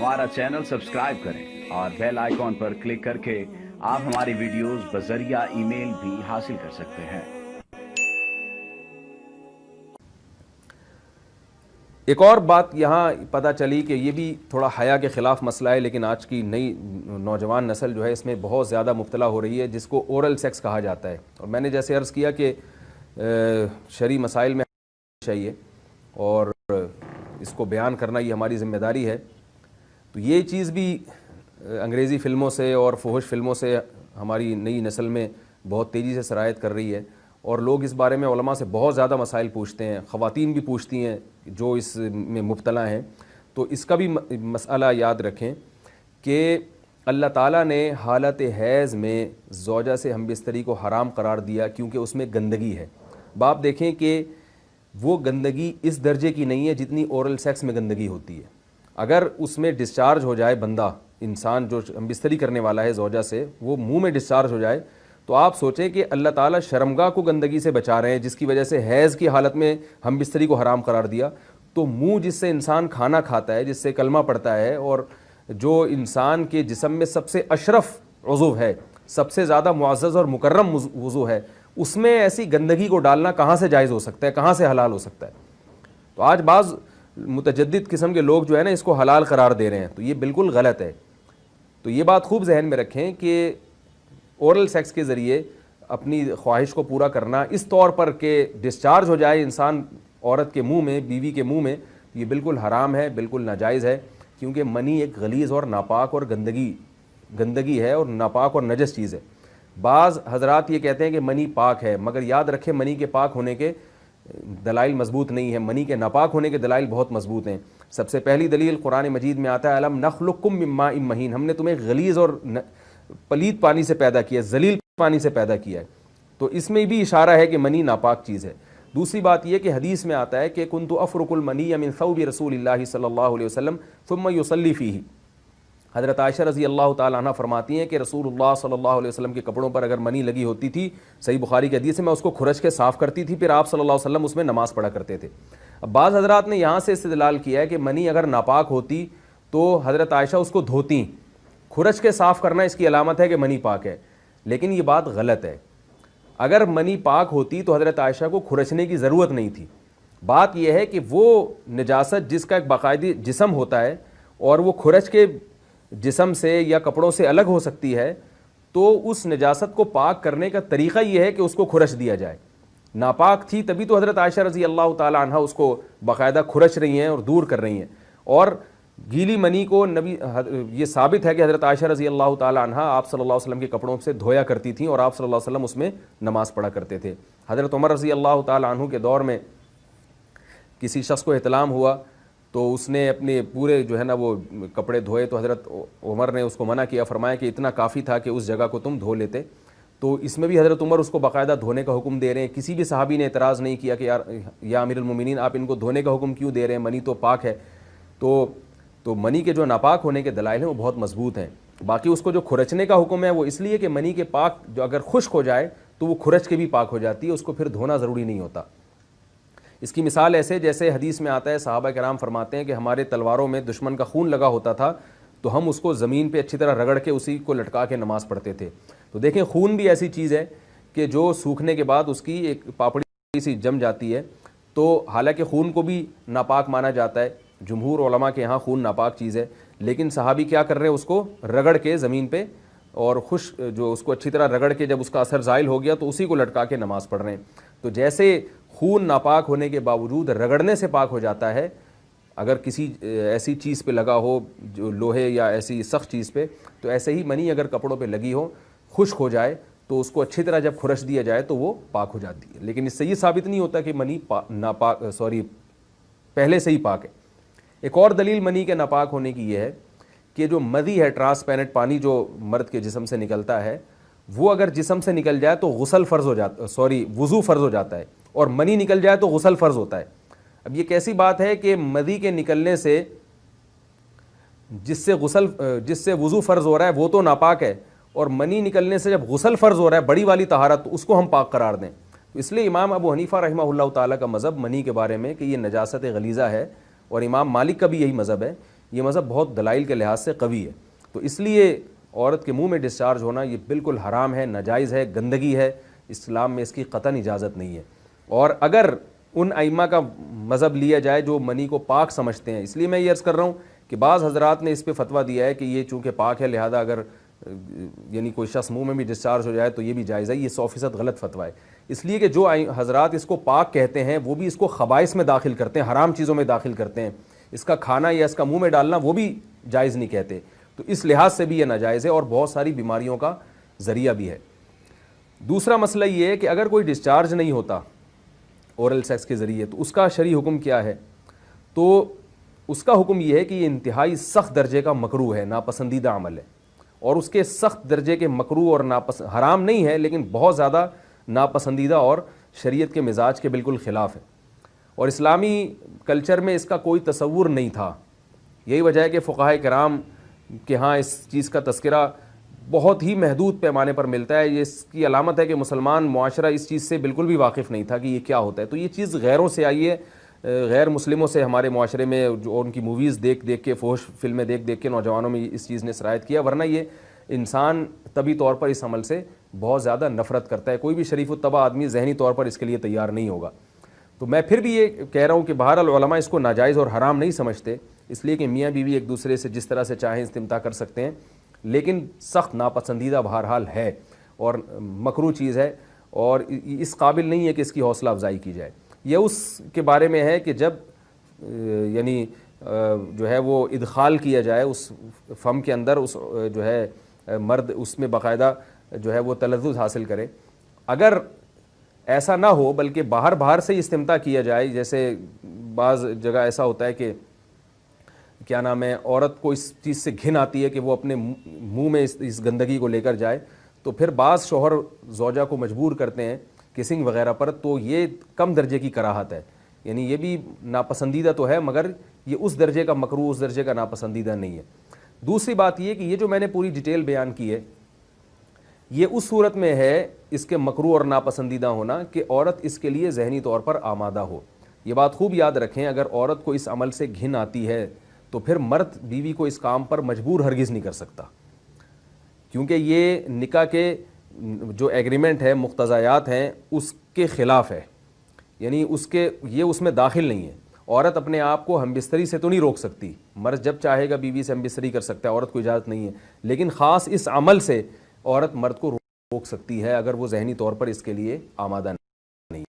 हमारा channel subscribe करें और बेल आइकॉन पर क्लिक करके आप हमारी वीडियोस बजरिया ईमेल भी हासिल कर सकते हैं। एक और बात यहाँ पता चली कि ये भी थोड़ा हया के ख़िलाफ़ मसला है, लेकिन आज की नई नौजवान नस्ल जो है इसमें बहुत ज़्यादा मुब्तला हो रही है, जिसको ओरल सेक्स कहा जाता है। और मैंने जैसे अर्ज़ किया कि शरई मसाइल में चाहिए और इसको बयान करना ये हमारी ज़िम्मेदारी है। तो ये चीज़ भी अंग्रेज़ी फ़िल्मों से और फुहश फ़िल्मों से हमारी नई नस्ल में बहुत तेज़ी से सरायत कर रही है, और लोग इस बारे में उलमा से बहुत ज़्यादा मसाइल पूछते हैं, ख़वातीन भी पूछती हैं जो इस में मुब्तला हैं। तो इसका भी मसला याद रखें कि अल्लाह ताला ने हालत हैज़ में ज़ौजा से हमबिस्तरी को हराम करार दिया क्योंकि उसमें गंदगी है। बाप देखें कि वो गंदगी इस दर्जे की नहीं है जितनी ओरल सेक्स में गंदगी होती है। अगर उसमें डिस्चार्ज हो जाए, बंदा इंसान जो हमबिस्तरी करने वाला है ज़ौजा से, वो मुंह में डिस्चार्ज हो जाए, तो आप सोचें कि अल्लाह ताला शर्मगाह को गंदगी से बचा रहे हैं, जिसकी वजह से हैज़ की हालत में हमबिस्तरी को हराम करार दिया। तो मुंह जिससे इंसान खाना खाता है, जिससे कलमा पड़ता है, और जो इंसान के जिस्म में सबसे अशरफ उज़्व है, सबसे ज़्यादा मुअज़्ज़ज़ और मुकर्रम उज़्व है, उसमें ऐसी गंदगी को डालना कहाँ से जायज़ हो सकता है, कहाँ से हलाल हो सकता है? तो आज बाज़ मुतजद्दिद किस्म के लोग जो है ना इसको हलाल करार दे रहे हैं, तो ये बिल्कुल गलत है। तो ये बात खूब जहन में रखें कि ओरल सेक्स के ज़रिए अपनी ख्वाहिश को पूरा करना इस तौर पर कि डिस्चार्ज हो जाए इंसान औरत के मुंह में, बीवी के मुंह में, ये बिल्कुल हराम है, बिल्कुल नाजायज़ है। क्योंकि मनी एक गलीज़ और नापाक और गंदगी है और नापाक और नजस चीज़ है। बाज़ हज़रात ये कहते हैं कि मनी पाक है, मगर याद रखें मनी के पाक होने के दलाइल मजबूत नहीं है, मनी के नापाक होने के दलाइल बहुत मजबूत हैं। सबसे पहली दलील कुरान मजीद में आता है, अलम नखलुकुम मिन माइन महीन, हमने तुम्हें गलीज़ और पलीत पानी से पैदा किया, जलील पानी से पैदा किया है। तो इसमें भी इशारा है कि मनी नापाक चीज़ है। दूसरी बात यह कि हदीस में आता है कि कुन्तु अफ़रुकुल मनी मिन सौबि रसूलिल्लाहि सल्लल्लाहु अलैहि वसल्लम सुम्मा युसल्ली फ़ीही। हज़रत आयशा रज़ी अल्लाह ताला अन्हा फरमाती हैं कि रसूलुल्लाह सल्लल्लाहु अलैहि वसल्लम के कपड़ों पर अगर मनी लगी होती थी, सही बुखारी की हदीस है, मैं उसको खुरच के साफ़ करती थी, फिर आप सल्लल्लाहु अलैहि वसल्लम उसमें नमाज़ पढ़ा करते थे। अब बाज़ हज़रात ने यहाँ से इस्तेदलाल किया है कि मनी अगर नापाक होती तो हज़रत आयशा उसको धोती, खुरच के साफ़ करना इसकी अलामत है कि मनी पाक है, लेकिन ये बात गलत है। अगर मनी पाक होती तो हज़रत आयशा को खुरचने की ज़रूरत नहीं थी। बात यह है कि वो नजासत जिसका एक बाकायदी जिस्म होता है और वो खुरच के जिस्म से या कपड़ों से अलग हो सकती है, तो उस नजासत को पाक करने का तरीक़ा यह है कि उसको खुरच दिया जाए। नापाक थी तभी तो हज़रत आयशा रज़ी अल्लाह ताला अन्हा उसको बाकायदा खुरच रही हैं और दूर कर रही हैं। और गीली मनी को नबी, ये साबित है कि हज़रत आयशा रज़ी अल्लाह ताला अन्हा आप सल्लल्लाहु अलैहि वसल्लम के कपड़ों से धोया करती थीं और आप सल्लल्लाहु अलैहि वसल्लम उसमें नमाज़ पढ़ा करते थे। हज़रत उमर रज़ी अल्लाह ताला अन्हु के दौर में किसी शख्स को इहतिलाम हुआ तो उसने अपने पूरे जो है ना वो कपड़े धोए, तो हज़रत उमर ने उसको मना किया, फरमाया कि इतना काफ़ी था कि उस जगह को तुम धो लेते। तो इसमें भी हज़रत उमर उसको बाकायदा धोने का हुक्म दे रहे हैं। किसी भी सहाबी ने एतराज़ नहीं किया कि यार या अमीरुल मोमिनीन आप इनको धोने का हुक्म क्यों दे रहे हैं, मनी तो पाक है। तो मनी के जो नापाक होने के दलाइल हैं वो बहुत मजबूत हैं। बाकी उसको जो खुरचने का हुक्म है वो इसलिए कि मनी के पाक जो अगर खुश्क हो जाए तो वो खुरच के भी पाक हो जाती है, उसको फिर धोना ज़रूरी नहीं होता। इसकी मिसाल ऐसे जैसे हदीस में आता है, सहाबा कराम फरमाते हैं कि हमारे तलवारों में दुश्मन का खून लगा होता था तो हम उसको ज़मीन पे अच्छी तरह रगड़ के उसी को लटका के नमाज़ पढ़ते थे। तो देखें खून भी ऐसी चीज़ है कि जो सूखने के बाद उसकी एक पापड़ी सी जम जाती है, तो हालांकि खून को भी नापाक माना जाता है, जमहूर उलमा के यहाँ खून नापाक चीज़ है, लेकिन सहाबी क्या कर रहे हैं, उसको रगड़ के ज़मीन पे और खुश जो उसको अच्छी तरह रगड़ के जब उसका असर ज़ाइल हो गया तो उसी को लटका के नमाज़ पढ़ रहे हैं। तो जैसे खून नापाक होने के बावजूद रगड़ने से पाक हो जाता है, अगर किसी ऐसी चीज़ पे लगा हो जो लोहे या ऐसी सख्त चीज़ पे, तो ऐसे ही मनी अगर कपड़ों पे लगी हो, खुश्क हो जाए, तो उसको अच्छी तरह जब खुरच दिया जाए तो वो पाक हो जाती है। लेकिन इससे ये साबित नहीं होता कि मनी पहले से ही पाक है। एक और दलील मनी के नापाक होने की यह है कि जो मदी है, ट्रांसपेरेंट पानी जो मर्द के जिस्म से निकलता है, वो अगर जिस्म से निकल जाए तो वुज़ू फ़र्ज़ हो जाता है, और मनी निकल जाए तो गुस्ल फ़र्ज़ होता है। अब ये कैसी बात है कि मदी के निकलने से जिससे वुज़ू फ़र्ज़ हो रहा है वो तो नापाक है, और मनी निकलने से जब गुस्ल फ़र्ज़ हो रहा है बड़ी वाली तहारत, तो उसको हम पाक करार दें। तो इसलिए इमाम अबू हनीफ़ा रहमहुल्लाह ताला का मज़हब मनी के बारे में कि ये नजासत गलीज़ा है, اور امام مالک کا بھی یہی مذہب ہے. یہ مذہب بہت دلائل کے لحاظ سے قوی ہے. تو اس لیے عورت کے منہ میں ڈسچارج ہونا یہ بالکل حرام ہے, ناجائز ہے, گندگی ہے, اسلام میں اس کی قطعاً اجازت نہیں ہے. اور اگر ان ائمہ کا مذہب لیا جائے جو منی کو پاک سمجھتے ہیں, اس لیے میں یہ عرض کر رہا ہوں کہ بعض حضرات نے اس پہ فتویٰ دیا ہے کہ یہ چونکہ پاک ہے لہذا اگر یعنی کوئی شخص منہ میں بھی ڈسچارج ہو جائے تو یہ بھی جائز ہے. یہ 100% غلط فتویٰ ہے, اس لیے کہ جو حضرات اس کو پاک کہتے ہیں وہ بھی اس کو خبائث میں داخل کرتے ہیں, حرام چیزوں میں داخل کرتے ہیں. اس کا کھانا یا اس کا منہ میں ڈالنا وہ بھی جائز نہیں کہتے. تو اس لحاظ سے بھی یہ ناجائز ہے اور بہت ساری بیماریوں کا ذریعہ بھی ہے. دوسرا مسئلہ یہ ہے کہ اگر کوئی ڈسچارج نہیں ہوتا اورل سیکس کے ذریعے تو اس کا شرعی حکم کیا ہے؟ تو اس کا حکم یہ ہے کہ یہ انتہائی سخت درجے کا مکروہ ہے, ناپسندیدہ عمل ہے. اور اس کے سخت درجے کے مکروہ اور حرام نہیں ہے لیکن بہت زیادہ ناپسندیدہ اور شریعت کے مزاج کے بالکل خلاف ہے. اور اسلامی کلچر میں اس کا کوئی تصور نہیں تھا. یہی وجہ ہے کہ فقہاء کرام کے ہاں اس چیز کا تذکرہ بہت ہی محدود پیمانے پر ملتا ہے. یہ اس کی علامت ہے کہ مسلمان معاشرہ اس چیز سے بالکل بھی واقف نہیں تھا کہ یہ کیا ہوتا ہے. تو یہ چیز غیروں سے آئی ہے, غیر مسلموں سے ہمارے معاشرے میں, جو ان کی موویز دیکھ دیکھ کے, فحش فلمیں دیکھ دیکھ کے نوجوانوں میں اس چیز نے سرایت کیا. ورنہ یہ انسان طبی طور پر اس عمل سے بہت زیادہ نفرت کرتا ہے. کوئی بھی شریف الطبع آدمی ذہنی طور پر اس کے لیے تیار نہیں ہوگا. تو میں پھر بھی یہ کہہ رہا ہوں کہ بہرحال علماء اس کو ناجائز اور حرام نہیں سمجھتے, اس لیے کہ میاں بیوی ایک دوسرے سے جس طرح سے چاہیں استمتاع کر سکتے ہیں, لیکن سخت ناپسندیدہ بہرحال ہے اور مکروہ چیز ہے اور اس قابل نہیں ہے کہ اس کی حوصلہ افزائی کی جائے. یہ اس کے بارے میں ہے کہ جب یعنی جو ہے وہ ادخال کیا جائے اس فم کے اندر, اس جو ہے مرد اس میں باقاعدہ جو ہے وہ تلذذ حاصل کرے. اگر ایسا نہ ہو بلکہ باہر سے استمتاع کیا جائے, جیسے بعض جگہ ایسا ہوتا ہے کہ کیا نام ہے عورت کو اس چیز سے گھن آتی ہے کہ وہ اپنے منہ میں اس گندگی کو لے کر جائے, تو پھر بعض شوہر زوجہ کو مجبور کرتے ہیں کسنگ وغیرہ پر, تو یہ کم درجے کی کراہت ہے. یعنی یہ بھی ناپسندیدہ تو ہے مگر یہ اس درجے کا مکروہ, اس درجے کا ناپسندیدہ نہیں ہے. دوسری بات یہ کہ یہ جو میں نے پوری ڈیٹیل بیان کی ہے یہ اس صورت میں ہے اس کے مکروہ اور ناپسندیدہ ہونا کہ عورت اس کے لیے ذہنی طور پر آمادہ ہو. یہ بات خوب یاد رکھیں, اگر عورت کو اس عمل سے گھن آتی ہے تو پھر مرد بیوی کو اس کام پر مجبور ہرگز نہیں کر سکتا, کیونکہ یہ نکاح کے جو ایگریمنٹ ہے, مقتضیات ہیں, اس کے خلاف ہے. یعنی یہ اس میں داخل نہیں ہے. عورت اپنے آپ کو ہم بستری سے تو نہیں روک سکتی, مرد جب چاہے گا بیوی سے ہم بستری کر سکتا ہے, عورت کو اجازت نہیں ہے. لیکن خاص اس عمل سے عورت مرد کو روک سکتی ہے اگر وہ ذہنی طور پر اس کے لیے آمادہ نہیں.